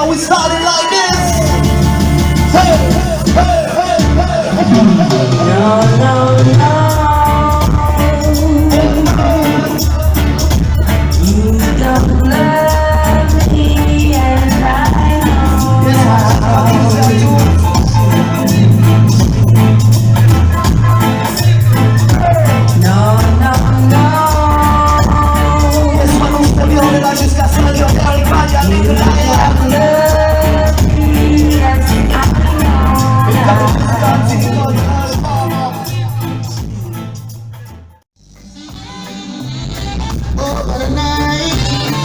we started like this. Hey, hey, hey, hey, hey. No, no, no. You don't love me, and I know. No, no, no. Yes, man, usted vio de la jusqu'à ce que yo te vaya de la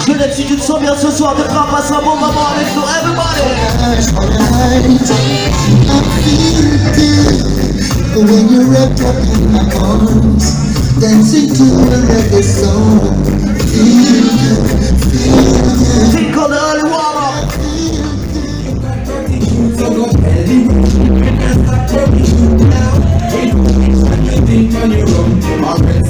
Je l'ai dit, tu te sens bien ce soir, de pas passer un bon moment avec nous, everybody. When you're wrapped up in my arms, dancing to the reggae song, feel good, feel good. Think on the early warm up. Already